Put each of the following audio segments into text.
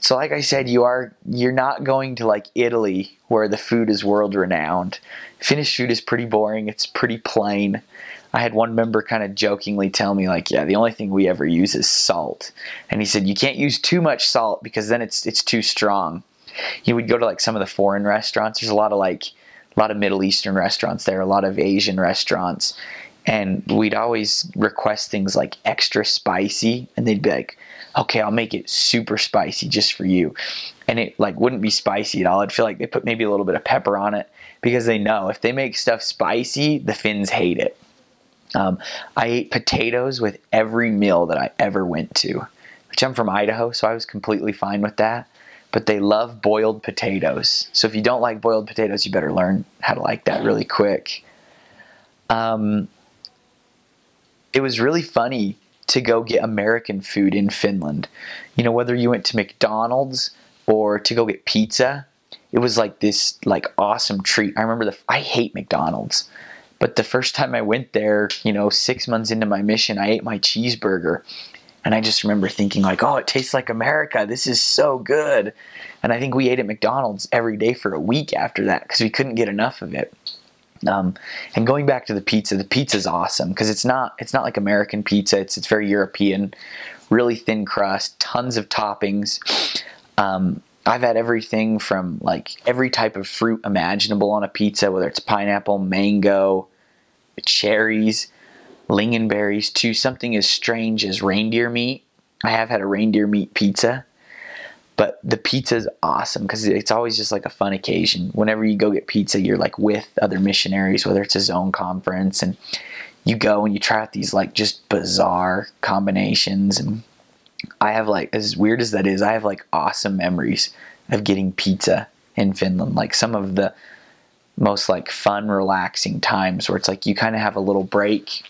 So like I said, you're not going to like Italy where the food is world renowned. Finnish food is pretty boring. It's pretty plain. I had one member kind of jokingly tell me like, yeah, the only thing we ever use is salt. And he said, you can't use too much salt because then it's too strong. You would go to like some of the foreign restaurants. There's a lot of Middle Eastern restaurants there, a lot of Asian restaurants. And we'd always request things like extra spicy, and they'd be like, okay, I'll make it super spicy just for you. And it like wouldn't be spicy at all. I'd feel like they put maybe a little bit of pepper on it because they know if they make stuff spicy, the Finns hate it. I ate potatoes with every meal that I ever went to, which I'm from Idaho, so I was completely fine with that. But they love boiled potatoes. So if you don't like boiled potatoes, you better learn how to like that really quick. It was really funny to go get American food in Finland. You know, whether you went to McDonald's or to go get pizza, it was like this like awesome treat. I remember I hate McDonald's, but the first time I went there, 6 months into my mission, I ate my cheeseburger. And I just remember thinking like, oh, it tastes like America. This is so good. And I think we ate at McDonald's every day for a week after that because we couldn't get enough of it. And going back to the pizza's awesome because it's not like American pizza. It's very European, really thin crust, tons of toppings. I've had everything from like every type of fruit imaginable on a pizza, whether it's pineapple, mango, cherries, lingonberries, to something as strange as reindeer meat. I have had a reindeer meat pizza. But the pizza is awesome because it's always just like a fun occasion. Whenever you go get pizza, you're like with other missionaries, whether it's a zone conference, and you go and you try out these like just bizarre combinations. And I have like, as weird as that is, I have like awesome memories of getting pizza in Finland. Like some of the most like fun, relaxing times where it's like you kind of have a little break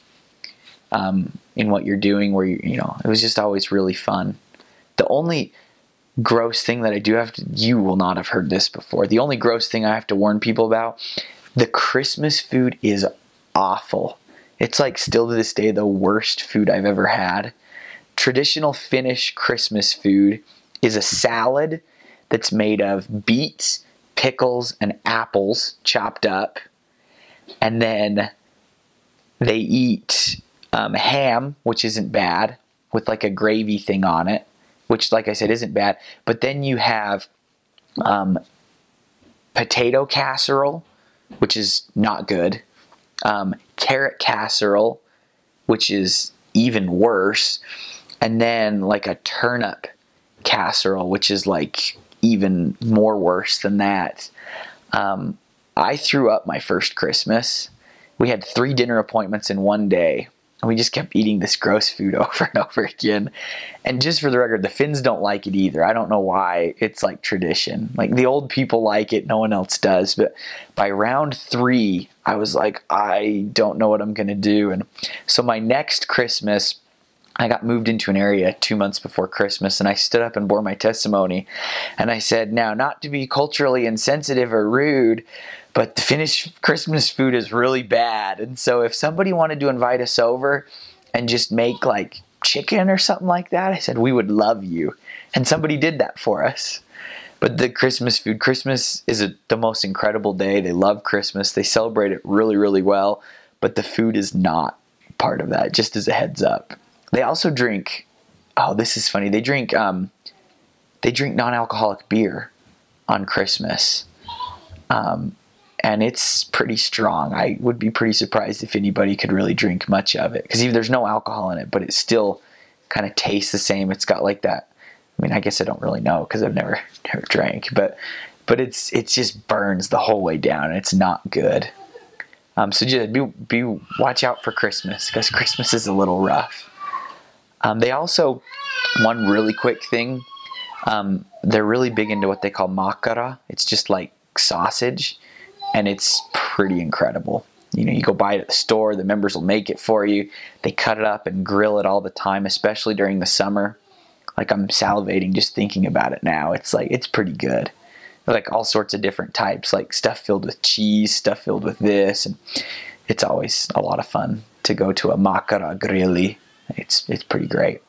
in what you're doing where it was just always really fun. The only gross thing that I do have to, you will not have heard this before. The only gross thing I have to warn people about, the Christmas food is awful. It's like still to this day the worst food I've ever had. Traditional Finnish Christmas food is a salad that's made of beets, pickles, and apples chopped up. And then they eat ham, which isn't bad, with like a gravy thing on it, which, like I said, isn't bad. But then you have potato casserole, which is not good. Carrot casserole, which is even worse. And then like a turnip casserole, which is like even more worse than that. I threw up my first Christmas. We had 3 dinner appointments in one day. And we just kept eating this gross food over and over again. And just for the record, the Finns don't like it either. I don't know why. It's like tradition. Like the old people like it. No one else does. But by round 3, I was like, I don't know what I'm going to do. And so my next Christmas, I got moved into an area 2 months before Christmas. And I stood up and bore my testimony. And I said, now, not to be culturally insensitive or rude, but the Finnish Christmas food is really bad. And so if somebody wanted to invite us over and just make like chicken or something like that, I said, we would love you. And somebody did that for us. But the Christmas food, Christmas is the most incredible day. They love Christmas. They celebrate it really, really well. But the food is not part of that, just as a heads up. They also drink, oh, this is funny. They drink non-alcoholic beer on Christmas. And it's pretty strong. I would be pretty surprised if anybody could really drink much of it. Because there's no alcohol in it, but it still kind of tastes the same. It's got like that. I mean, I guess I don't really know because I've never drank. But it just burns the whole way down. And it's not good. So just watch out for Christmas because Christmas is a little rough. They also, one really quick thing, they're really big into what they call makara. It's just like sausage. And it's pretty incredible. You go buy it at the store, the members will make it for you. They cut it up and grill it all the time, especially during the summer. Like I'm salivating just thinking about it now. It's like, it's pretty good. Like all sorts of different types, like stuff filled with cheese, stuff filled with this. And it's always a lot of fun to go to a makara grilli. It's pretty great.